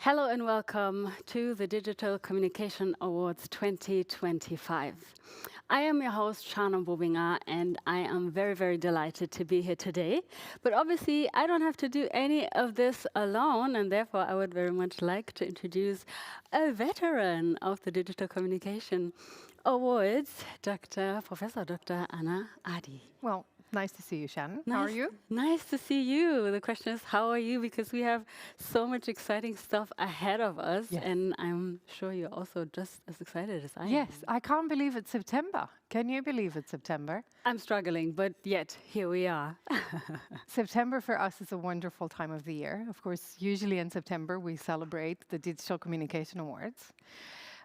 Hello and welcome to the Digital Communication Awards 2025. I am your host, Shana Bobinga, and I am very, very delighted to be here today. But obviously, I don't have to do any of this alone, and therefore, I would very much like to introduce a veteran of the Digital Communication Awards, Professor Dr. Anna Adi. Well, nice to see you, Shannon. How are you? Nice to see you. The question is, how are you? Because we have so much exciting stuff ahead of us, Yes. and I'm sure you're also just as excited as I am. Yes, I can't believe it's September. Can you believe it's September? I'm struggling, but yet here we are. September for us is a wonderful time of the year. Of course, usually in September we celebrate the Digital Communication Awards.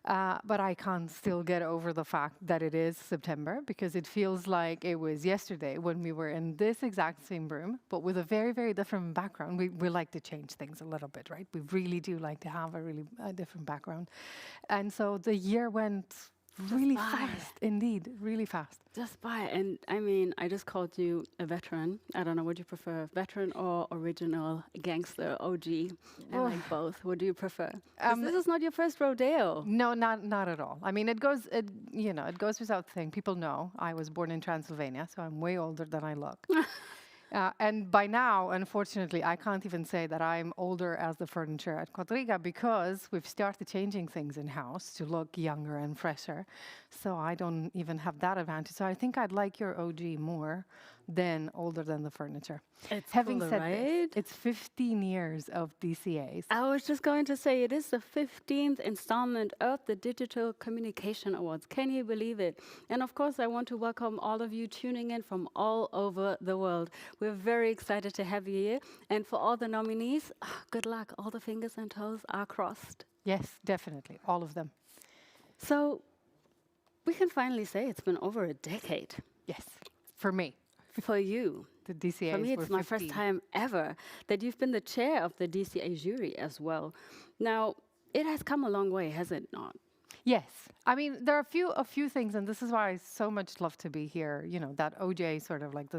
But I can't still get over the fact that it is September because it feels like it was yesterday when we were in this exact same room, but with a very, very different background. We like to change things a little bit, right? We really do like to have a really different background. And so the year went really fast, indeed, really fast. Just by, and I mean, I just called you a veteran. I don't know, would you prefer veteran or original gangster, OG? I like both. What do you prefer? 'Cause this is not your first rodeo. No, not at all. I mean, it goes without saying. People know I was born in Transylvania, so I'm way older than I look. And by now, unfortunately, I can't even say that I'm older as the furniture at Quadriga because we've started changing things in-house to look younger and fresher. So I don't even have that advantage. So I think I'd like your OG more than older than the furniture. It's Having cooler, said right? this, it's 15 years of DCAs. I was just going to say it is the 15th installment of the Digital Communication Awards. Can you believe it? And of course, I want to welcome all of you tuning in from all over the world. We're very excited to have you here. And for all the nominees, good luck. All the fingers and toes are crossed. Yes, definitely, all of them. So we can finally say it's been over a decade. Yes, for me. For you. The DCAs For me, were it's my first 15. time ever that you've been the chair of the DCA jury as well. Now, it has come a long way, has it not? Yes, I mean there are a few things, and this is why I so much love to be here. You know, that OJ sort of like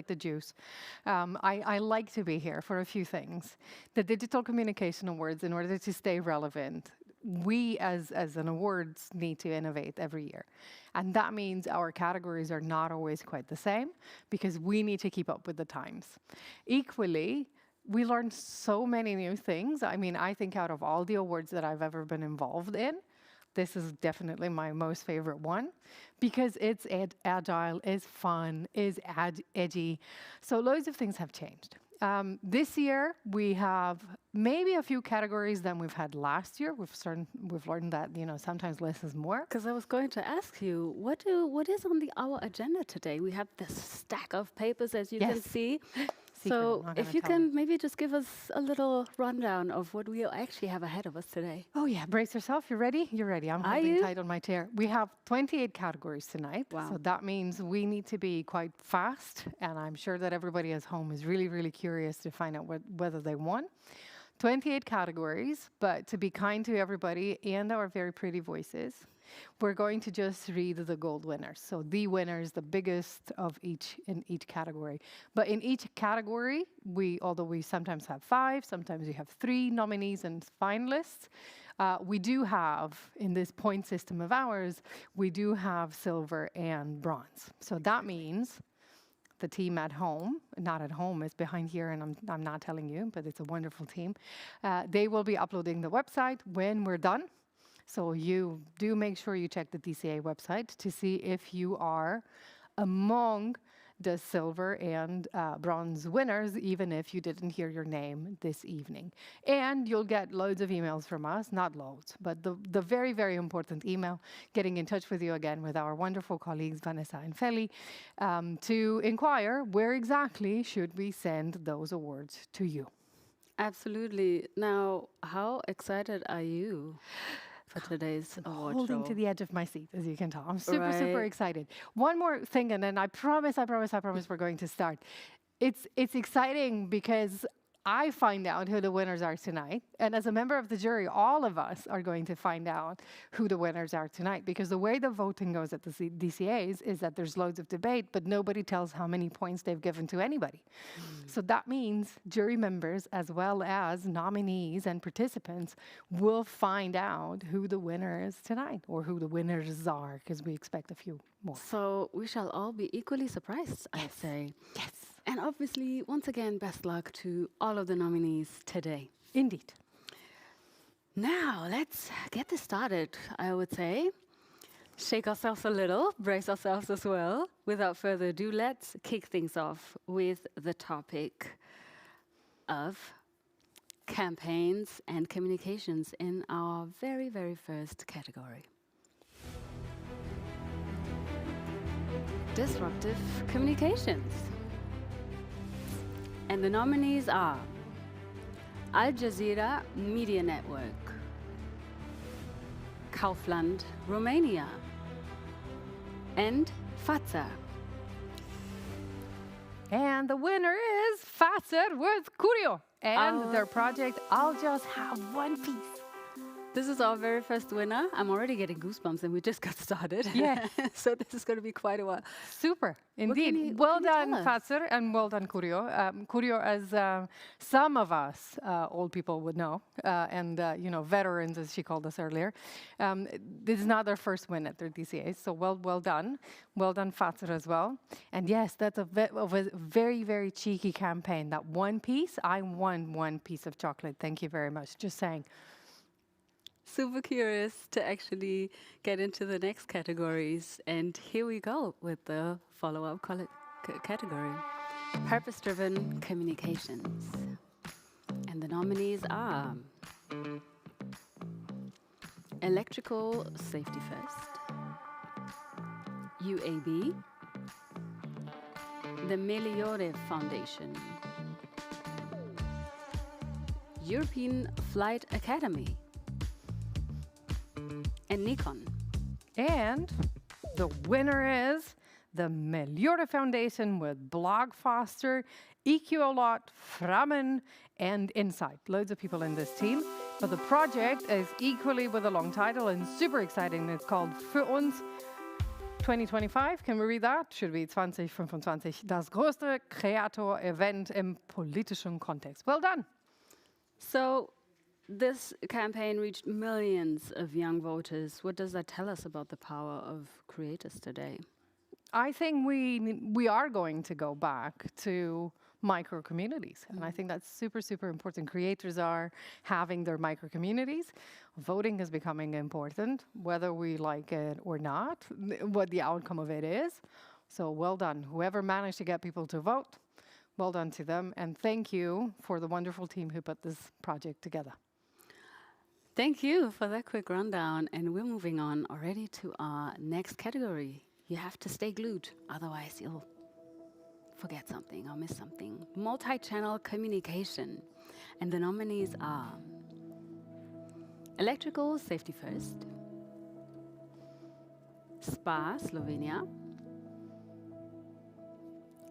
the juice. I like to be here for a few things. The Digital Communication Awards, in order to stay relevant, we as an awards need to innovate every year, and that means our categories are not always quite the same because we need to keep up with the times. Equally, we learned so many new things. I mean, I think out of all the awards that I've ever been involved in, this is definitely my most favorite one because it's agile, is fun, is edgy. So loads of things have changed. This year, we have maybe a few categories than we've had last year. We've learned that, you know, sometimes less is more. Because I was going to ask you, what is on our agenda today? We have this stack of papers, as you can Yes. see. Secret, I'm So not gonna if you tell can maybe just give us a little rundown of what we actually have ahead of us today. Oh yeah, brace yourself. You ready? You're ready. I'm Are holding you? tight on my chair. We have 28 categories tonight. Wow. So that means we need to be quite fast. And I'm sure that everybody at home is really, really curious to find out whether they won. 28 categories, but to be kind to everybody and our very pretty voices, we're going to just read the gold winners. So the winners, the biggest of each in each category. But in each category, although we sometimes have 5, sometimes we have 3 nominees and finalists, we do have, in this point system of ours, we do have silver and bronze. So that means the team at home, not at home, is behind here, and I'm not telling you, but it's a wonderful team. They will be uploading the website when we're done. So you do make sure you check the DCA website to see if you are among the silver and bronze winners, even if you didn't hear your name this evening. And you'll get loads of emails from us, not loads, but the very, very important email, getting in touch with you again with our wonderful colleagues, Vanessa and Feli, to inquire where exactly should we send those awards to you. Absolutely. Now, how excited are you for today's award Holding show? to the edge of my seat, as you can tell. I'm super, super Right. excited. One more thing, and then I promise we're going to start. It's exciting because I find out who the winners are tonight. And as a member of the jury, all of us are going to find out who the winners are tonight. Because the way the voting goes at the DCAs is that there's loads of debate, but nobody tells how many points they've given to anybody. So that means jury members, as well as nominees and participants, will find out who the winner is tonight, or who the winners are, because we expect a few more. So we shall all be equally surprised, I'd say. Yes. And obviously, once again, best luck to all of the nominees today. Indeed. Now, let's get this started, I would say. Shake ourselves a little, brace ourselves as well. Without further ado, let's kick things off with the topic of campaigns and communications in our very, very first category. Disruptive communications. And the nominees are Al Jazeera Media Network, Kaufland, Romania, and FATSA. And the winner is Facer with Curio. And their project, I'll Just Have One Piece. This is our very first winner. I'm already getting goosebumps and we just got started. Yeah. So this is going to be quite a while. Super, indeed. Well done, Facer, and well done, Curio. Curio, as some of us old people would know, and veterans, as she called us earlier, this is not their first win at their DCA, so well done. Well done, Facer, as well. And yes, that's a very, very cheeky campaign. That one piece, I won one piece of chocolate. Thank you very much. Just saying. Super curious to actually get into the next categories. And here we go with the follow-up category. Purpose-driven communications. And the nominees are Electrical Safety First, UAB, the Meliore Foundation, European Flight Academy, and Nikon. And the winner is the Meliore Foundation with Blogfoster, EQLot, Frammen, and Insight. Loads of people in this team. But the project is equally with a long title and super exciting. It's called Für uns 2025. Can we read that? Should be 2025. Das größte Kreator-Event im politischen Kontext. Well done. So, this campaign reached millions of young voters. What does that tell us about the power of creators today? I think we are going to go back to micro communities, and I think that's super, super important. Creators are having their micro communities. Voting is becoming important, whether we like it or not, what the outcome of it is. So well done. Whoever managed to get people to vote, well done to them. And thank you for the wonderful team who put this project together. Thank you for that quick rundown. And we're moving on already to our next category. You have to stay glued, otherwise you'll forget something or miss something. Multi-channel communication. And the nominees are Electrical Safety First, SPA, Slovenia,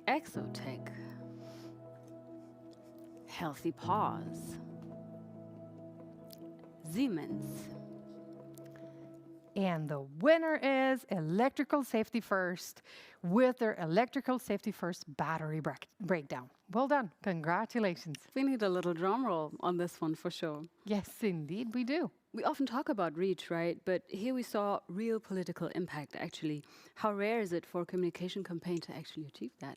Exotech, Healthy Paws, Siemens. And the winner is Electrical Safety First with their Electrical Safety First battery breakdown. Well done. Congratulations. We need a little drum roll on this one for sure. Yes, indeed, we do. We often talk about reach, right? But here we saw real political impact, actually. How rare is it for a communication campaign to actually achieve that?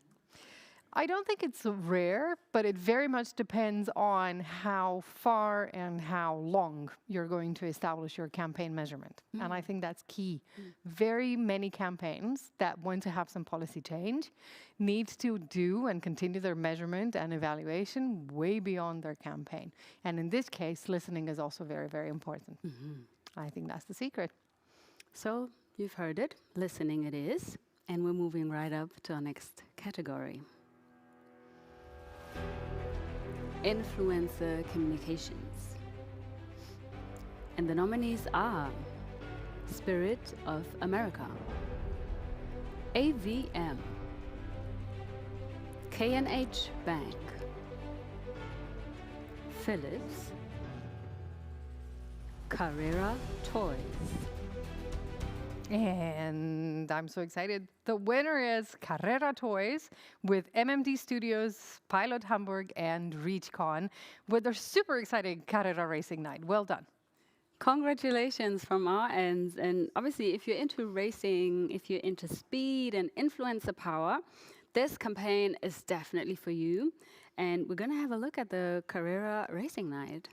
I don't think it's rare, but it very much depends on how far and how long you're going to establish your campaign measurement. And I think that's key. Very many campaigns that want to have some policy change need to do and continue their measurement and evaluation way beyond their campaign. And in this case, listening is also very, very important. I think that's the secret. So you've heard it. Listening it is. And we're moving right up to our next category. Influencer communications. And the nominees are Spirit of America, AVM, K&H Bank, Philips, Carrera Toys. And I'm so excited. The winner is Carrera Toys with MMD Studios, Pilot Hamburg, and ReachCon with their super exciting Carrera Racing Night. Well done. Congratulations from our ends. And obviously, if you're into racing, if you're into speed and influencer power, this campaign is definitely for you. And we're going to have a look at the Carrera Racing Night.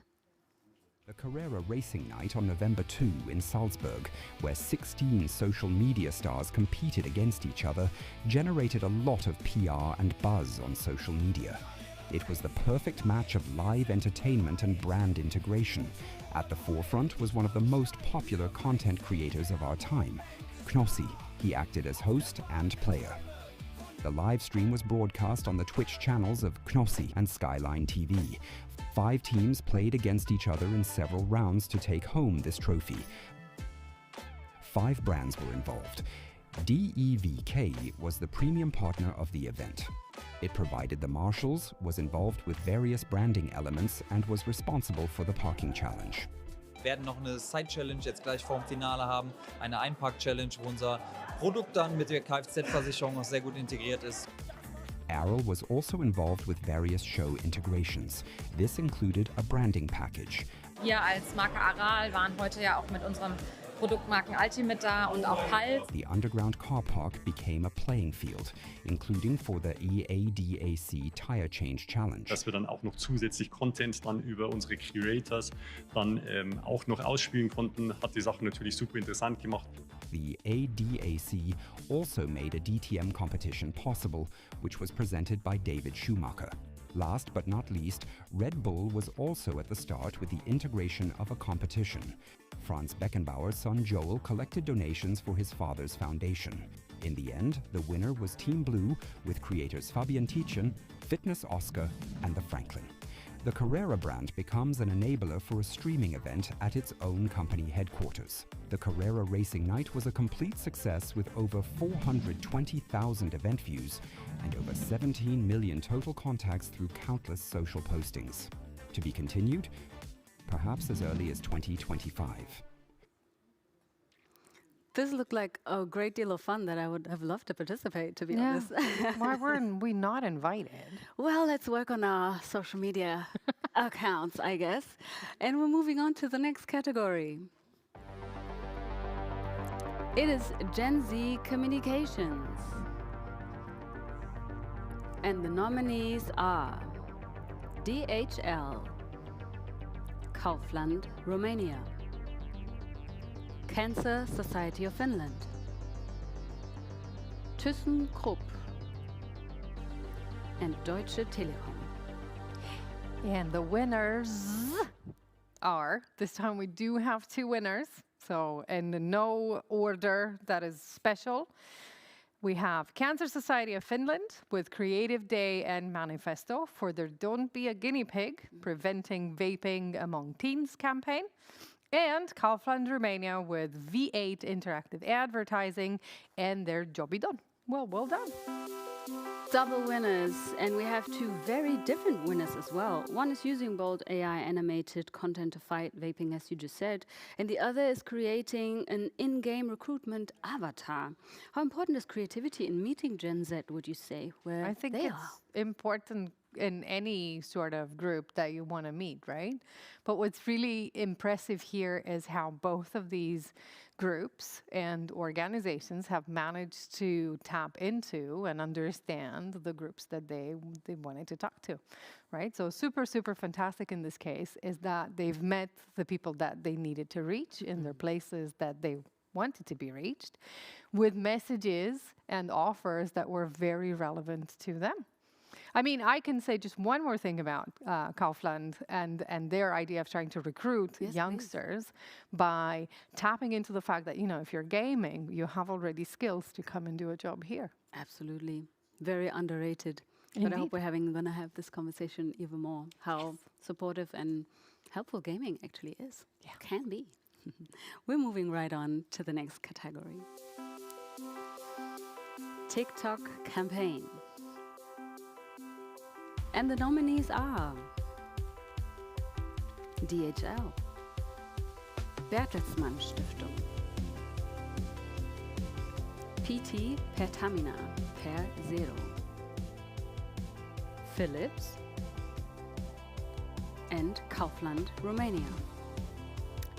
The Carrera Racing Night on November 2 in Salzburg, where 16 social media stars competed against each other, generated a lot of PR and buzz on social media. It was the perfect match of live entertainment and brand integration. At the forefront was one of the most popular content creators of our time, Knossi. He acted as host and player. The live stream was broadcast on the Twitch channels of Knossi and Skyline TV. 5 teams played against each other in several rounds to take home this trophy. 5 brands were involved. DEVK was the premium partner of the event. It provided the marshals, was involved with various branding elements, and was responsible for the parking challenge. Wir werden noch eine Side-Challenge jetzt gleich vorm Finale haben, eine Einpark-Challenge, wo unser Produkt dann mit der Kfz-Versicherung auch sehr gut integriert ist. Aral was also involved with various show integrations. This included a branding package. Wir als Marke Aral waren heute ja auch mit unserem Produktmarken Ultimate da und auch Pulse. The underground car park became a playing field, including for the EADAC Tire Change Challenge. Dass wir dann auch noch zusätzlich Content dann über unsere Creators dann auch noch ausspielen konnten, hat die Sache natürlich super interessant gemacht. The ADAC also made a DTM competition possible, which was presented by David Schumacher. Last but not least, Red Bull was also at the start with the integration of a competition. Franz Beckenbauer's son Joel collected donations for his father's foundation. In the end, the winner was Team Blue with creators Fabian Tietjen, Fitness Oscar, and the Franklin. The Carrera brand becomes an enabler for a streaming event at its own company headquarters. The Carrera Racing Night was a complete success with over 420,000 event views and over 17 million total contacts through countless social postings. To be continued, perhaps as early as 2025. This looked like a great deal of fun that I would have loved to participate, to be honest. Why weren't we not invited? Well, let's work on our social media accounts, I guess. And we're moving on to the next category. It is Gen Z Communications. And the nominees are DHL, Kaufland, Romania, Cancer Society of Finland, ThyssenKrupp, and Deutsche Telekom. And the winners are, this time we do have 2 winners, so in no order that is special. We have Cancer Society of Finland with Creative Day and Manifesto for their Don't Be a Guinea Pig, Preventing Vaping Among Teens campaign. And Kaufland Romania with V8 Interactive Advertising and their Jobby Done. Well done. Double winners, and we have 2 very different winners as well. One is using bold AI animated content to fight vaping, as you just said, and the other is creating an in-game recruitment avatar. How important is creativity in meeting Gen Z, would you say? Where I think they it's are? important in any sort of group that you want to meet, right? But what's really impressive here is how both of these groups and organizations have managed to tap into and understand the groups that they wanted to talk to, right? So super fantastic in this case is that they've met the people that they needed to reach in their places that they wanted to be reached with messages and offers that were very relevant to them. I mean, I can say just one more thing about Kaufland and their idea of trying to recruit youngsters by tapping into the fact that, you know, if you're gaming, you have already skills to come and do a job here. Absolutely. Very underrated. Indeed. But I hope we're going to have this conversation even more, how supportive and helpful gaming actually is. Yeah. Can be. We're moving right on to the next category. TikTok campaign. And the nominees are DHL, Bertelsmann Stiftung, PT Pertamina per Zero, Philips, and Kaufland Romania.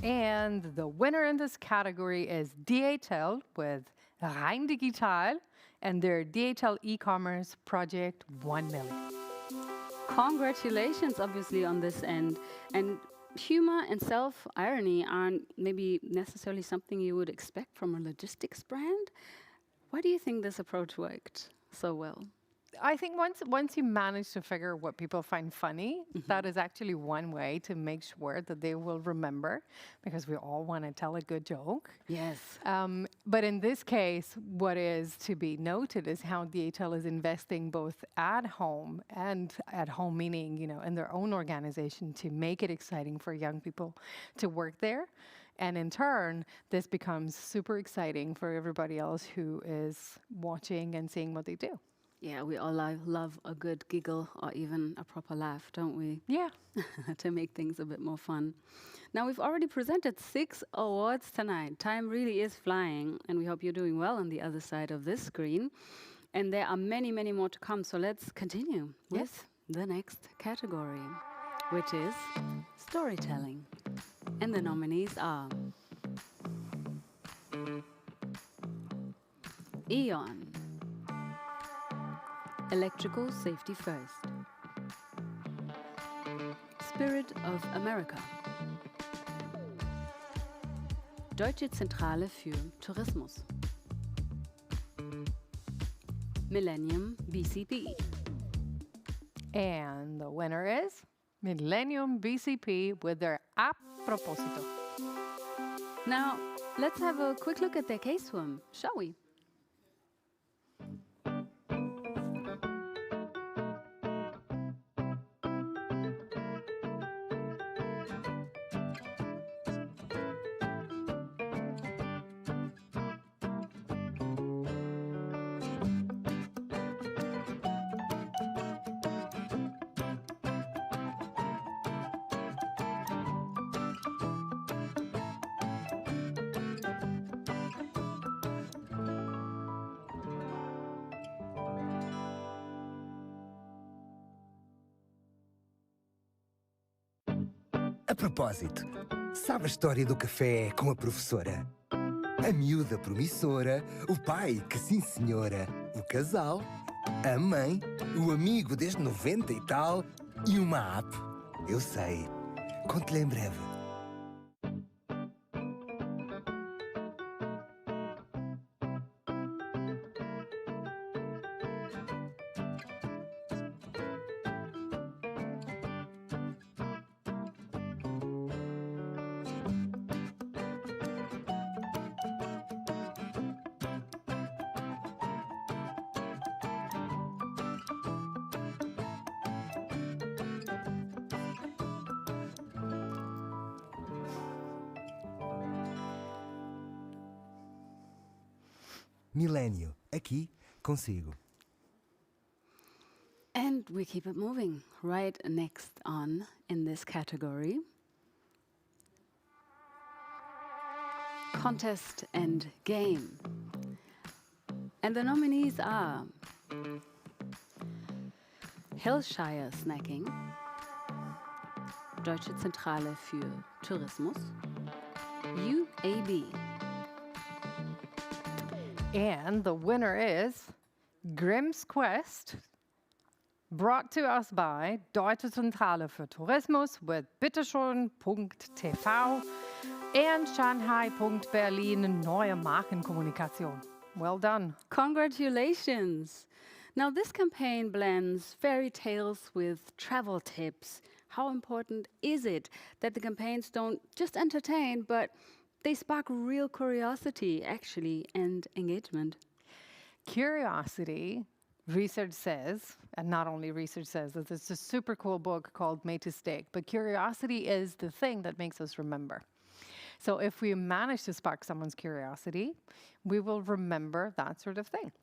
And the winner in this category is DHL with Rein Digital and their DHL e-commerce project 1 million. Congratulations, obviously, on this end. And humor and self-irony aren't maybe necessarily something you would expect from a logistics brand. Why do you think this approach worked so well? I think once you manage to figure what people find funny, that is actually one way to make sure that they will remember, because we all want to tell a good joke. Yes. But in this case, what is to be noted is how DHL is investing both at home meaning, in their own organization to make it exciting for young people to work there. And in turn, this becomes super exciting for everybody else who is watching and seeing what they do. Yeah, we all love a good giggle or even a proper laugh, don't we? Yeah. To make things a bit more fun. Now, we've already presented 6 awards tonight. Time really is flying, and we hope you're doing well on the other side of this screen. And there are many, many more to come, so let's continue with the next category, which is storytelling. And the nominees are Eon, Electrical Safety First, Spirit of America, Deutsche Zentrale für Tourismus, Millennium BCP. And the winner is Millennium BCP with their A Propósito. Now, let's have a quick look at their case swim, shall we? A propósito, sabe a história do café com a professora? A miúda promissora, o pai que sim senhora, o casal, a mãe, o amigo desde 90 e tal e uma app. Eu sei, conto-lhe em breve. Milênio, aqui consigo. And we keep it moving. Right next on in this category, contest and game. And the nominees are Hillshire Snacking, Deutsche Zentrale für Tourismus, UAB. And the winner is Grimm's Quest, brought to us by Deutsche Zentrale für Tourismus with bitteschön.tv and Shanghai.Berlin Neue Markenkommunikation. Well done. Congratulations. Now, this campaign blends fairy tales with travel tips. How important is it that the campaigns don't just entertain, but they spark real curiosity, actually, and engagement? Curiosity, research says, and not only research says, that it's a super cool book called Made to Stick, but curiosity is the thing that makes us remember. So if we manage to spark someone's curiosity, we will remember that sort of thing.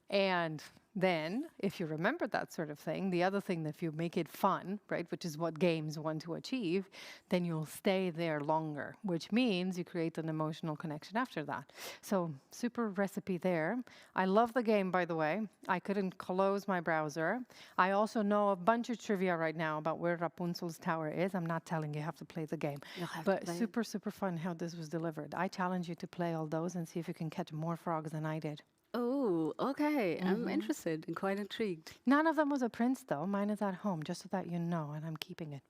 And Then, if you remember that sort of thing, the other thing, if you make it fun, right, which is what games want to achieve, then you'll stay there longer, which means you create an emotional connection after that. So, super recipe there. I love the game, by the way. I couldn't close my browser. I also know a bunch of trivia right now about where Rapunzel's tower is. I'm not telling you, have to play the game. But super, super fun how this was delivered. I challenge you to play all those and see if you can catch more frogs than I did. Oh, okay. I'm interested and quite intrigued. None of them was a prince, though. Mine is at home, just so that you know, and I'm keeping it.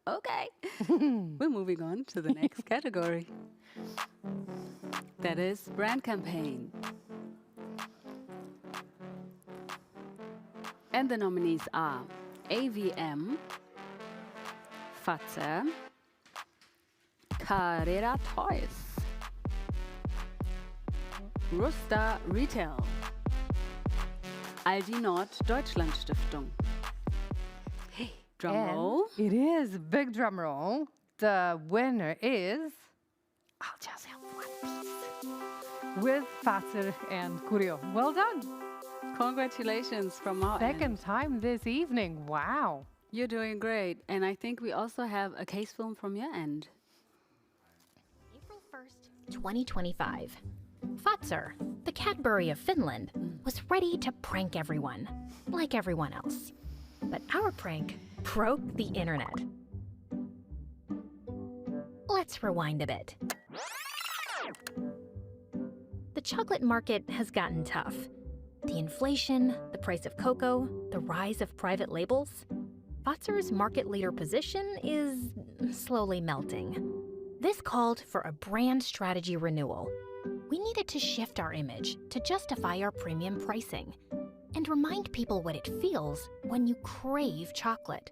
Okay. We're moving on to the next category. That is brand campaign. And the nominees are AVM, Fatser, Carrera Toys, Rusta Retail, Aldi Nord Deutschland Stiftung. Hey, drum roll. It is big drum roll. The winner is, I'll just have one piece, with Fatser and Curio. Well done. Congratulations from our Second end. time this evening. Wow. You're doing great. And I think we also have a case film from your end. April 1st, 2025. Fatser, the Cadbury of Finland, was ready to prank everyone, like everyone else. But our prank broke the internet. Let's rewind a bit. The chocolate market has gotten tough. The inflation, the price of cocoa, the rise of private labels. Fatser's market leader position is slowly melting. This called for a brand strategy renewal. We needed to shift our image to justify our premium pricing and remind people what it feels when you crave chocolate.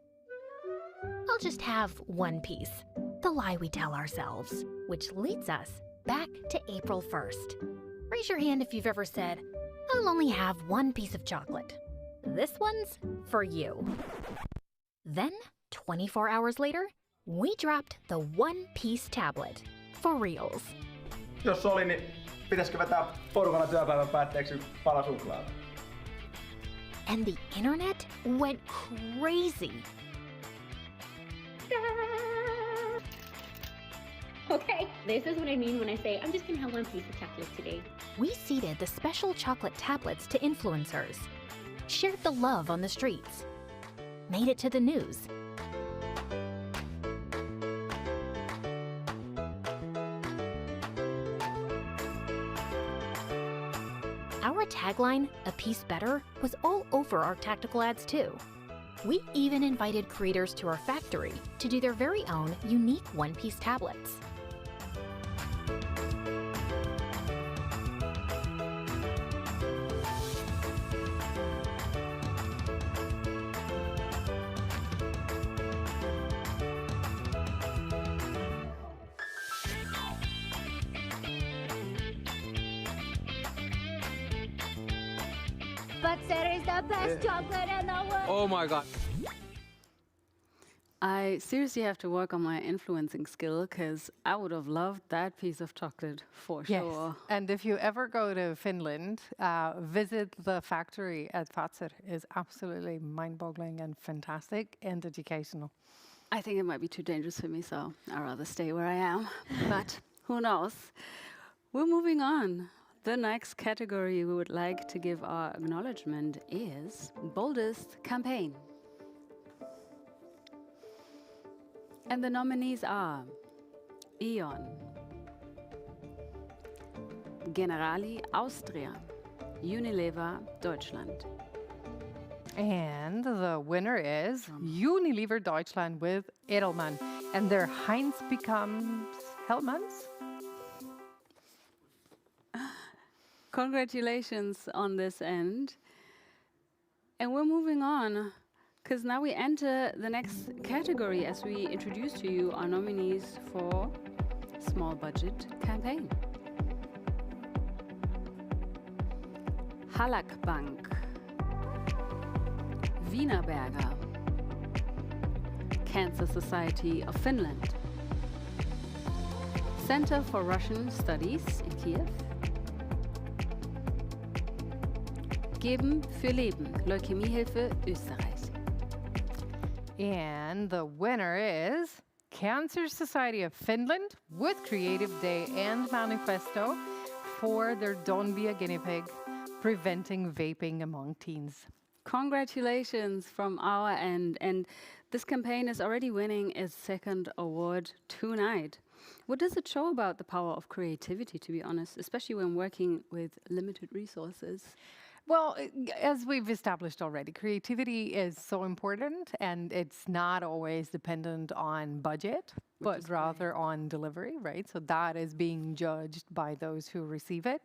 I'll just have one piece, the lie we tell ourselves, which leads us back to April 1st. Raise your hand if you've ever said, I'll only have one piece of chocolate. This one's for you. Then, 24 hours later, we dropped the one-piece tablet for reals. Jos oli, niin pitäisikö vetää porukalla työpäivän päätteeksi pala suklaata? And the internet went crazy. Okay, this is what I mean when I say I'm just gonna have one piece of chocolate today. We seeded the special chocolate tablets to influencers, shared the love on the streets, made it to the news. Our tagline, "A Piece Better," was all over our tactical ads too. We even invited creators to our factory to do their very own unique one-piece tablets. Fatser is the best chocolate in the world. Oh my God. I seriously have to work on my influencing skill because I would have loved that piece of chocolate for sure. And if you ever go to Finland, visit the factory at Fatser. Is absolutely mind-boggling and fantastic and educational. I think it might be too dangerous for me, so I'd rather stay where I am. But who knows? We're moving on. The next category we would like to give our acknowledgement is Boldest Campaign. And the nominees are E.ON, Generali Austria, Unilever Deutschland. And the winner is Unilever Deutschland with Edelman. And their Heinz becomes Hellmann's. Congratulations on this end. And we're moving on, because now we enter the next category as we introduce to you our nominees for Small Budget Campaign. Halak Bank, Wienerberger, Cancer Society of Finland, Center for Russian Studies in Kiev, Geben für Leben, Leukämiehilfe Österreich. And the winner is Cancer Society of Finland with Creative Day and Manifesto for their Don't Be a Guinea Pig, preventing vaping among teens. Congratulations from our end. And this campaign is already winning its second award tonight. What does it show about the power of creativity, to be honest, especially when working with limited resources? Well, as we've established already, creativity is so important, and it's not always dependent on budget, but rather on delivery, right? So that is being judged by those who receive it.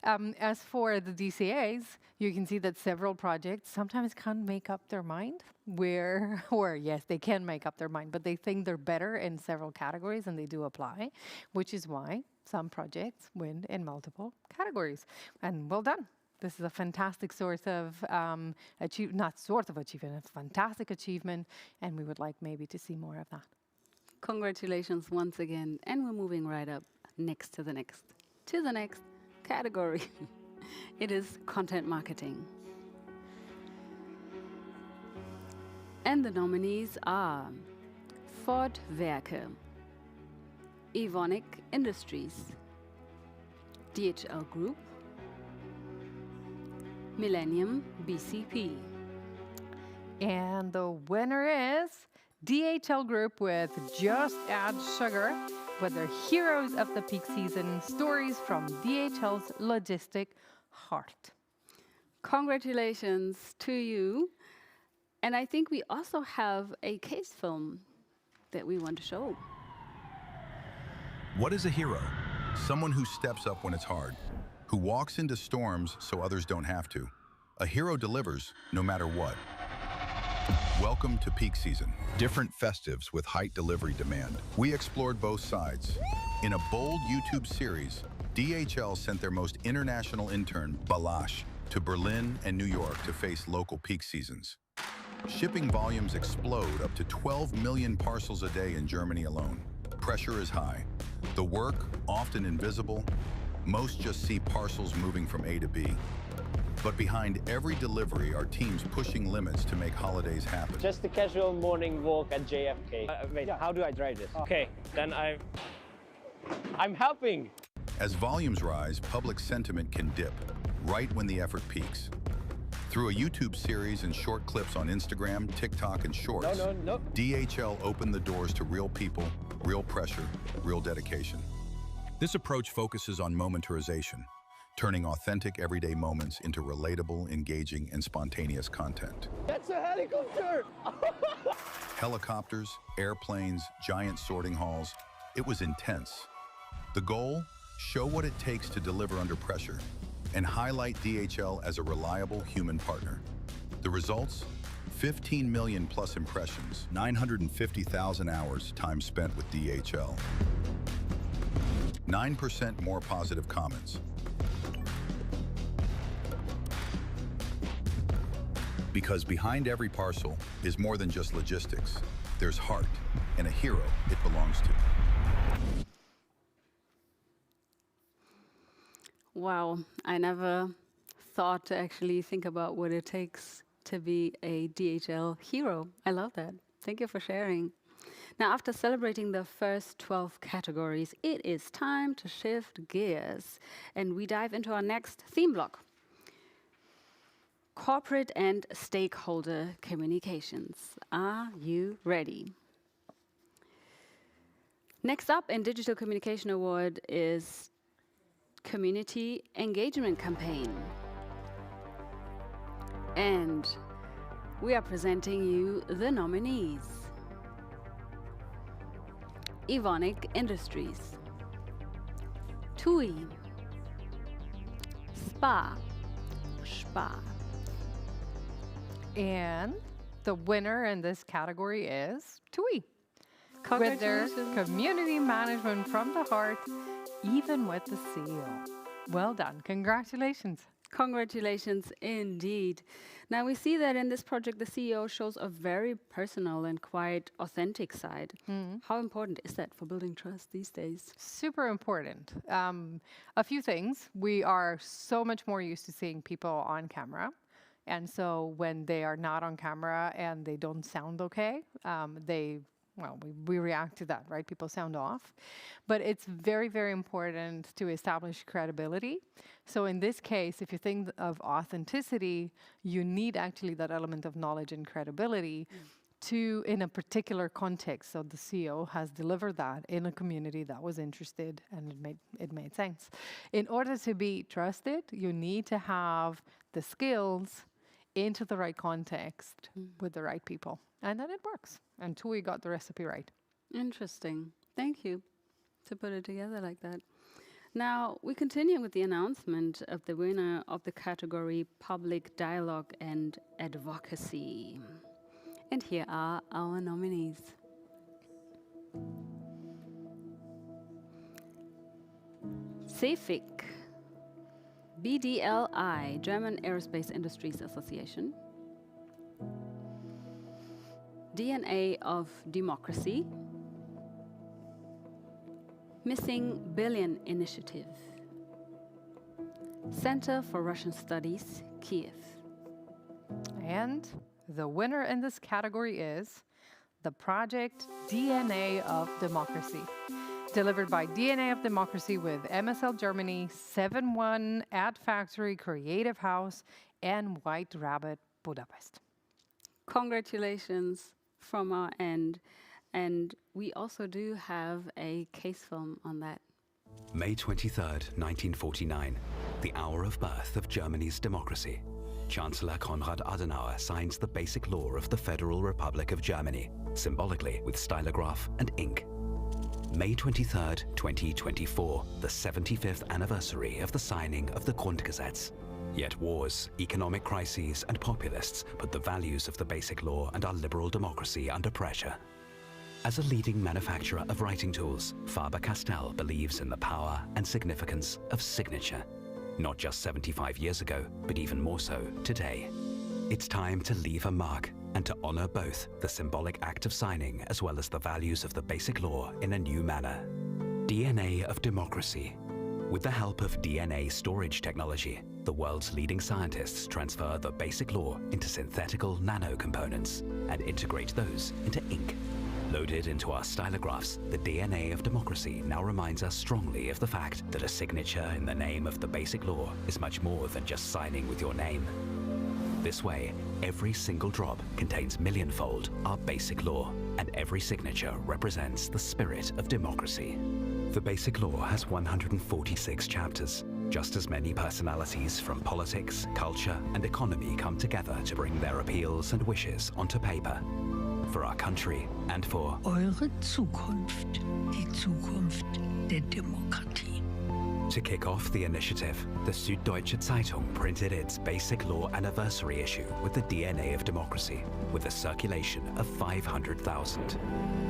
As for the DCAs, you can see that several projects sometimes can't make up their mind or yes, they can make up their mind, but they think they're better in several categories and they do apply, which is why some projects win in multiple categories. And well done. This is a fantastic source of achievement, a fantastic achievement, and we would like maybe to see more of that. Congratulations once again, and we're moving right up next to the next category. It is content marketing. And the nominees are Ford Werke, Evonik Industries, DHL Group, Millennium BCP. And the winner is DHL Group with Just Add Sugar, with their Heroes of the Peak Season, stories from DHL's logistic heart. Congratulations to you. And I think we also have a case film that we want to show. What is a hero? Someone who steps up when it's hard, who walks into storms so others don't have to. A hero delivers no matter what. Welcome to peak season. Different festives with height delivery demand. We explored both sides. In a bold YouTube series, DHL sent their most international intern, Balash, to Berlin and New York to face local peak seasons. Shipping volumes explode up to 12 million parcels a day in Germany alone. Pressure is high. The work, often invisible, most just see parcels moving from A to B. But behind every delivery are teams pushing limits to make holidays happen. Just a casual morning walk at JFK. Wait, how do I drive this? Okay, then I'm helping. As volumes rise, public sentiment can dip, right when the effort peaks. Through a YouTube series and short clips on Instagram, TikTok, and Shorts, No. DHL opened the doors to real people, real pressure, real dedication. This approach focuses on momentarization, turning authentic everyday moments into relatable, engaging, and spontaneous content. That's a helicopter! Helicopters, airplanes, giant sorting halls, it was intense. The goal? Show what it takes to deliver under pressure and highlight DHL as a reliable human partner. The results? 15 million plus impressions, 950,000 hours time spent with DHL. 9% more positive comments. Because behind every parcel is more than just logistics. There's heart and a hero it belongs to. Wow, I never thought to actually think about what it takes to be a DHL hero. I love that. Thank you for sharing. Now, after celebrating the first 12 categories, it is time to shift gears and we dive into our next theme block. Corporate and stakeholder communications. Are you ready? Next up in Digital Communication Award is Community Engagement Campaign. And we are presenting you the nominees. Evonik Industries, TUI, Spar. And the winner in this category is TUI. With their community management from the heart, even with the seal. Well done. Congratulations. Congratulations indeed. Now we see that in this project, the CEO shows a very personal and quite authentic side. How important is that for building trust these days? Super important. A few things. We are so much more used to seeing people on camera. And so when they are not on camera and they don't sound okay, we react to that, right? People sound off. But it's very, very important to establish credibility. So in this case, if you think of authenticity, you need actually that element of knowledge and credibility to, in a particular context. So the CEO has delivered that in a community that was interested, and it made sense. In order to be trusted, you need to have the skills into the right context with the right people. And then it works. And TUI got the recipe right. Interesting. Thank you to put it together like that. Now, we continue with the announcement of the winner of the category Public Dialogue and Advocacy. And here are our nominees. CEFIC, BDLI, German Aerospace Industries Association, DNA of Democracy, Missing Billion Initiative, Center for Russian Studies, Kiev. And the winner in this category is the project DNA of Democracy, delivered by DNA of Democracy with MSL Germany, 7-1, Ad Factory, Creative House, and White Rabbit Budapest. Congratulations from our end. And we also do have a case film on that. May 23rd, 1949, the hour of birth of Germany's democracy. Chancellor Konrad Adenauer signs the basic law of the Federal Republic of Germany, symbolically with stylograph and ink. May 23rd, 2024, the 75th anniversary of the signing of the Grundgesetz. Yet wars, economic crises, and populists put the values of the basic law and our liberal democracy under pressure. As a leading manufacturer of writing tools, Faber-Castell believes in the power and significance of signature. Not just 75 years ago, but even more so today. It's time to leave a mark and to honor both the symbolic act of signing as well as the values of the basic law in a new manner. DNA of Democracy. With the help of DNA storage technology, the world's leading scientists transfer the basic law into synthetical nanocomponents and integrate those into ink. Loaded into our stylographs, the DNA of Democracy now reminds us strongly of the fact that a signature in the name of the basic law is much more than just signing with your name. This way, every single drop contains millionfold our basic law, and every signature represents the spirit of democracy. The basic law has 146 chapters. Just as many personalities from politics, culture, and economy come together to bring their appeals and wishes onto paper. For our country and for eure Zukunft, die Zukunft der Demokratie. To kick off the initiative, the Süddeutsche Zeitung printed its Basic Law Anniversary issue with the DNA of Democracy, with a circulation of 500,000,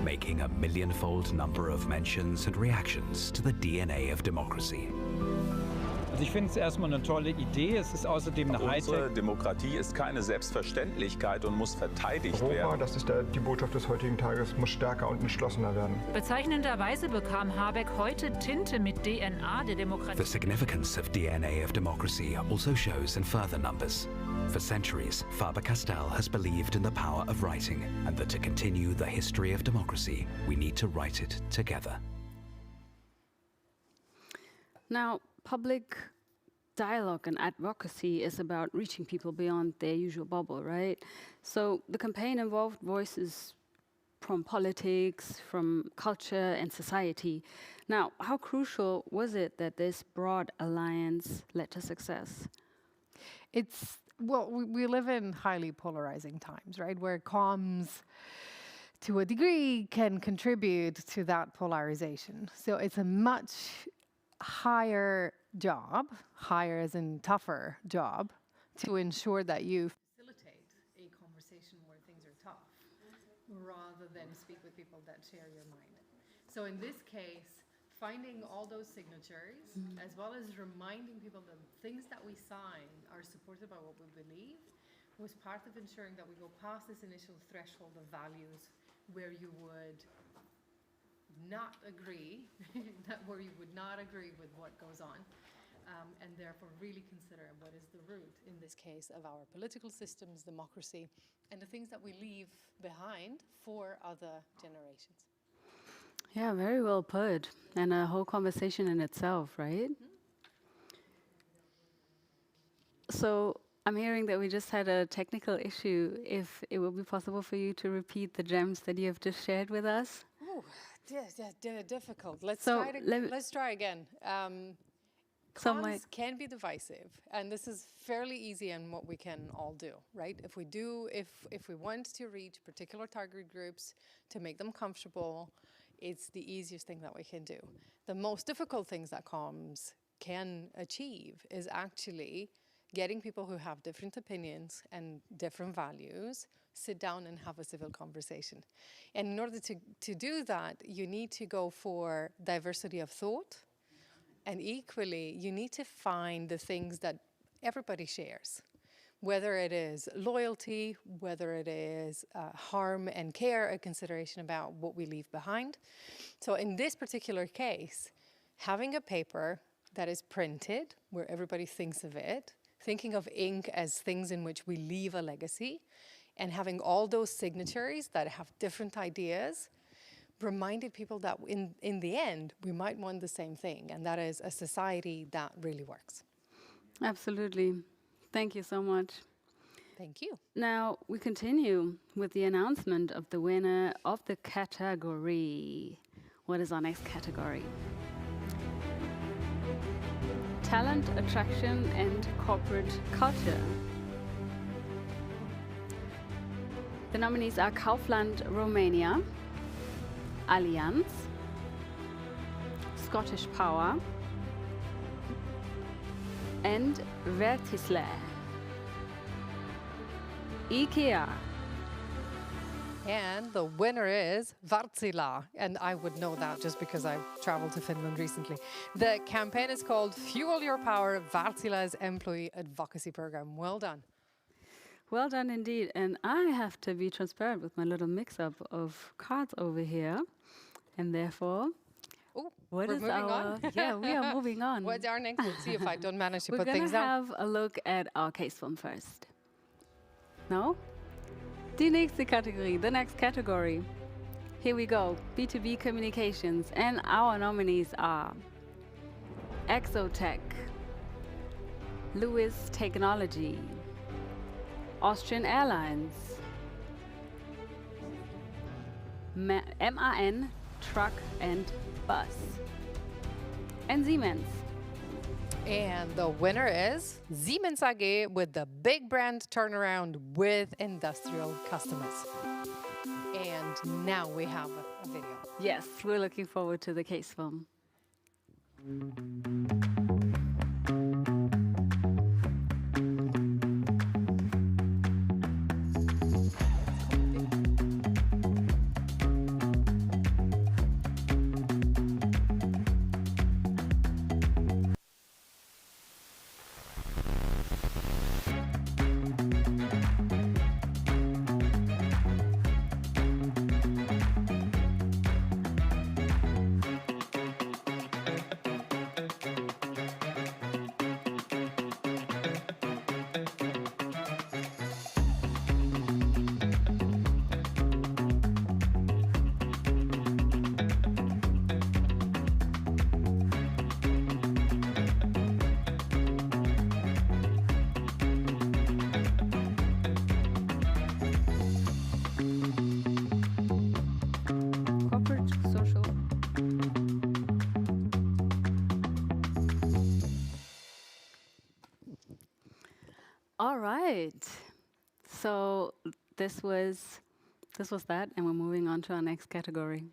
making a millionfold number of mentions and reactions to the DNA of Democracy. Also ich finde es erstmal eine tolle Idee. Es ist außerdem eine Unsere Demokratie ist keine Selbstverständlichkeit und muss verteidigt werden. Das ist die Botschaft des heutigen Tages, muss stärker und entschlossener werden. Bezeichnenderweise bekam Habeck heute Tinte mit DNA der Demokratie. The significance of DNA of Democracy also shows in further numbers. For centuries, Faber-Castell has believed in the power of writing, and that to continue the history of democracy, we need to write it together. Now, public dialogue and advocacy is about reaching people beyond their usual bubble, right? So the campaign involved voices from politics, from culture and society. Now, how crucial was it that this broad alliance led to success? We live in highly polarizing times, right? Where comms, to a degree, can contribute to that polarization. So it's a much higher job, higher as in tougher job, to ensure that you facilitate a conversation where things are tough, rather than speak with people that share your mind. So in this case, finding all those signatures, as well as reminding people that things that we sign are supported by what we believe, was part of ensuring that we go past this initial threshold of values where you would not agree, where you would not agree with what goes on, and therefore really consider what is the root, in this case, of our political systems, democracy, and the things that we leave behind for other generations. Yeah, very well put. And a whole conversation in itself, right? So I'm hearing that we just had a technical issue. If it will be possible for you to repeat the gems that you have just shared with us? Ooh, difficult. Let's So let's try again. So Cons can be divisive, and this is fairly easy in what we can all do, right? If we want to reach particular target groups to make them comfortable, it's the easiest thing that we can do. The most difficult things that comms can achieve is actually getting people who have different opinions and different values sit down and have a civil conversation. And in order to do that, you need to go for diversity of thought. And equally, you need to find the things that everybody shares, whether it is loyalty, whether it is harm and care, a consideration about what we leave behind. So in this particular case, having a paper that is printed, where everybody thinks of it, thinking of ink as things in which we leave a legacy, and having all those signatures that have different ideas, reminded people that in the end, we might want the same thing, and that is a society that really works. Absolutely. Thank you so much. Thank you. Now, we continue with the announcement of the winner of the category. What is our next category? Talent, attraction, and corporate culture. The nominees are Kaufland Romania, Allianz, Scottish Power, and Vertisle. IKEA. And the winner is Wärtsilä, and I would know that just because I've traveled to Finland recently. The campaign is called Fuel Your Power, Wärtsilä's Employee Advocacy Program. Well done. Well done indeed. And I have to be transparent with my little mix-up of cards over here. And therefore, what is our... Yeah, we are moving on. What's our next? Let's see if I don't manage to put We're things going to down. have a look at our case film first. No? Die nächste Kategorie, the next category. Here we go, B2B communications. And our nominees are Exotech, Lewis Technology, Austrian Airlines, MAN Truck and Bus, and Siemens. And the winner is Siemens AG with the big brand turnaround with industrial customers. And now we have a video. Yes, we're looking forward to the case film. All right. So this was that, and we're moving on to our next category.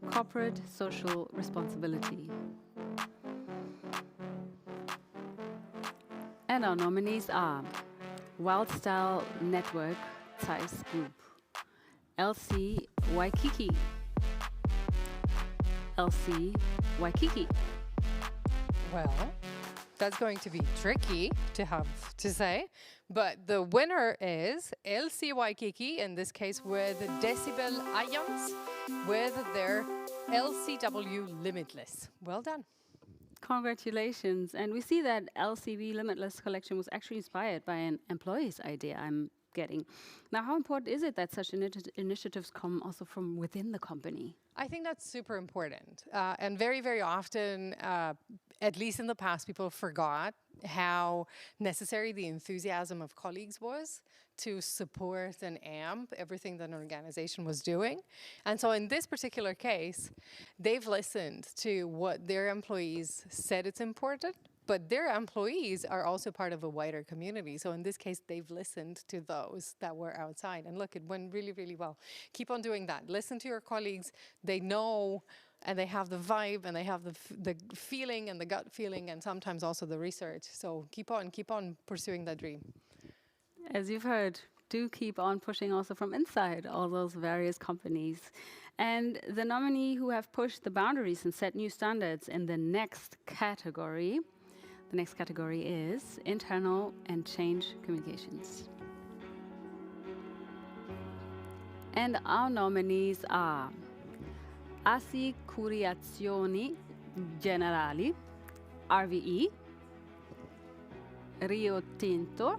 Corporate social responsibility. And our nominees are Wildstyle Network Zeiss Group, LC Waikiki, LC Waikiki. Well, that's going to be tricky to have to say, but the winner is LC Waikiki, in this case with Decibel Ions, with their LCW Limitless. Well done. Congratulations. And we see that LCB Limitless collection was actually inspired by an employee's idea, I'm getting. Now, how important is it that such initiatives come also from within the company? I think that's super important. And very, very often, at least in the past, people forgot how necessary the enthusiasm of colleagues was to support and amp everything that an organization was doing. And so in this particular case, they've listened to what their employees said it's important, but their employees are also part of a wider community. So in this case, they've listened to those that were outside. And look, it went really, really well. Keep on doing that. Listen to your colleagues. They know, and they have the vibe, and they have the feeling and the gut feeling, and sometimes also the research. So keep on pursuing that dream. As you've heard, do keep on pushing also from inside all those various companies. And the nominee who have pushed the boundaries and set new standards in the next category is internal and change communications. And our nominees are Assicurazioni Generali, RVE, Rio Tinto,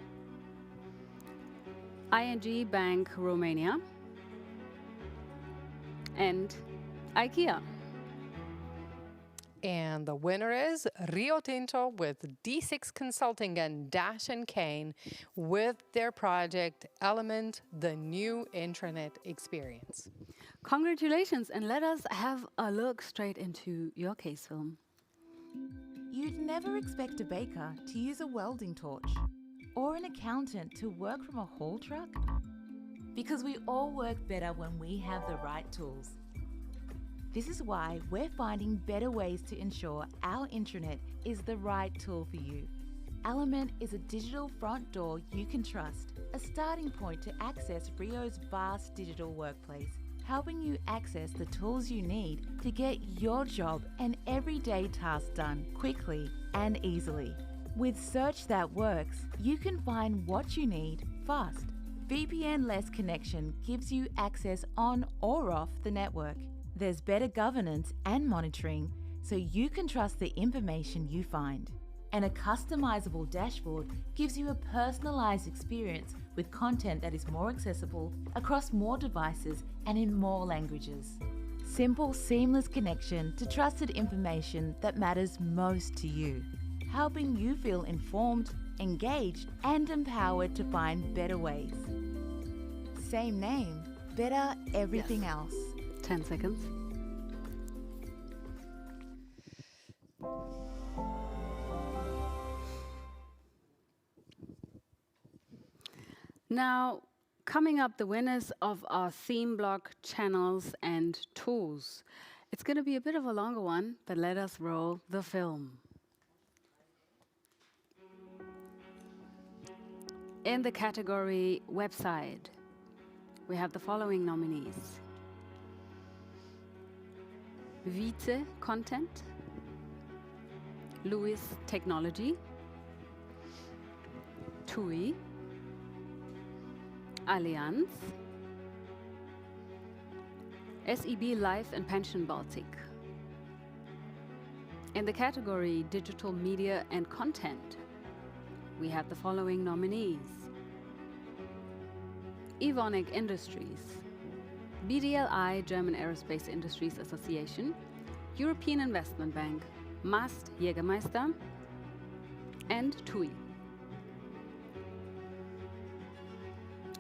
ING Bank Romania, and IKEA. And the winner is Rio Tinto with D6 Consulting and Dash & Kane with their project Element, the new intranet experience. Congratulations, and let us have a look straight into your case film. You'd never expect a baker to use a welding torch or an accountant to work from a haul truck, because we all work better when we have the right tools. This is why we're finding better ways to ensure our intranet is the right tool for you. Element is a digital front door you can trust, a starting point to access Rio's vast digital workplace, helping you access the tools you need to get your job and everyday tasks done quickly and easily. With search that works, you can find what you need fast. VPN-less connection gives you access on or off the network. There's better governance and monitoring, so you can trust the information you find. And a customizable dashboard gives you a personalized experience with content that is more accessible across more devices and in more languages. Simple, seamless connection to trusted information that matters most to you, helping you feel informed, engaged, and empowered to find better ways. Same name, better everything else. 10 seconds. Now, coming up, the winners of our theme block, channels and tools. It's going to be a bit of a longer one, but let us roll the film. In the category website, we have the following nominees: Vice Content, Lewis Technology, TUI, Allianz, SEB Life and Pension Baltic. In the category Digital Media and Content, we have the following nominees: Evonik Industries, BDLI German Aerospace Industries Association, European Investment Bank, Mast Jägermeister, and TUI.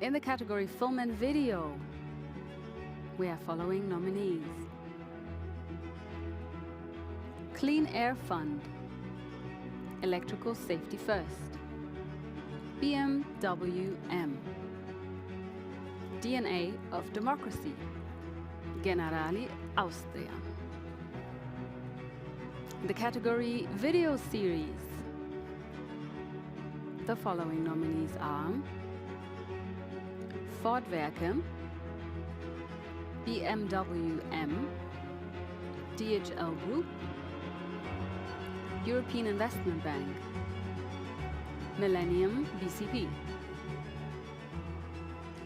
In the category Film and Video, we have following nominees: Clean Air Fund, Electrical Safety First, BMW M, DNA of Democracy, Generali Austria. In the category Video Series, the following nominees are Ford Werke, BMW M, DHL Group, European Investment Bank, Millennium BCP.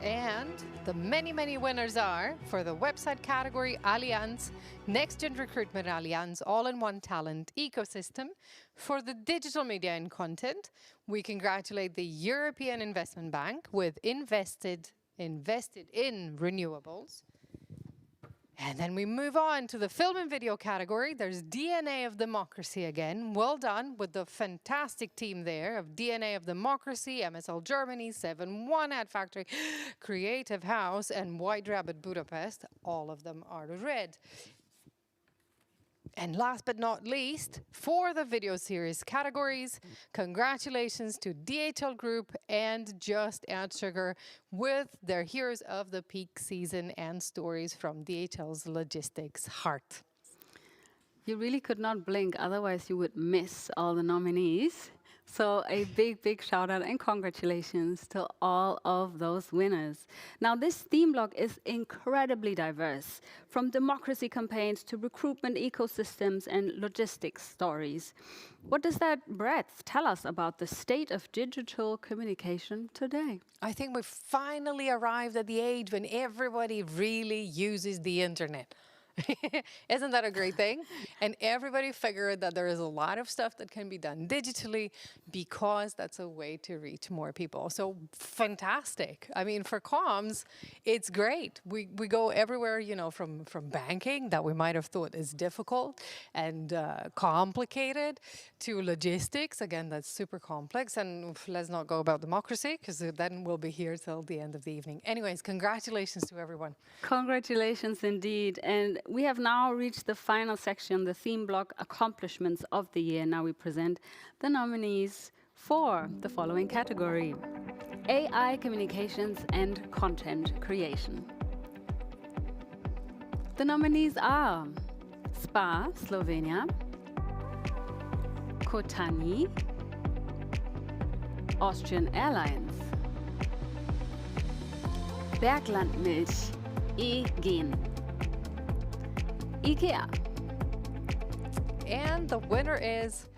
And the many, many winners are, for the website category, Allianz, Next Gen Recruitment Allianz, all-in-one talent ecosystem. For the digital media and content, we congratulate the European Investment Bank with invested in renewables. And then we move on to the film and video category. There's DNA of Democracy again. Well done with the fantastic team there of DNA of Democracy, MSL Germany, 7-1 Ad Factory, Creative House, and White Rabbit Budapest. All of them are red. And last but not least, for the video series categories, congratulations to DHL Group and Just Add Sugar with their Heroes of the Peak Season and stories from DHL's logistics heart. You really could not blink, otherwise you would miss all the nominees. So a big, big shout out and congratulations to all of those winners. Now this theme block is incredibly diverse, from democracy campaigns to recruitment ecosystems and logistics stories. What does that breadth tell us about the state of digital communication today? I think we've finally arrived at the age when everybody really uses the internet. Isn't that a great thing? And everybody figured that there is a lot of stuff that can be done digitally because that's a way to reach more people. So fantastic. I mean, for comms, it's great. We go everywhere, you know, from banking that we might have thought is difficult and complicated to logistics. Again, that's super complex. And let's not go about democracy because then we'll be here till the end of the evening. Anyways, congratulations to everyone. Congratulations indeed. And we have now reached the final section, the theme block accomplishments of the year. Now we present the nominees for the following category: AI communications and content creation. The nominees are Spa, Slovenia, Kotani, Austrian Airlines, Berglandmilch, E-Gen, IKEA. And the winner is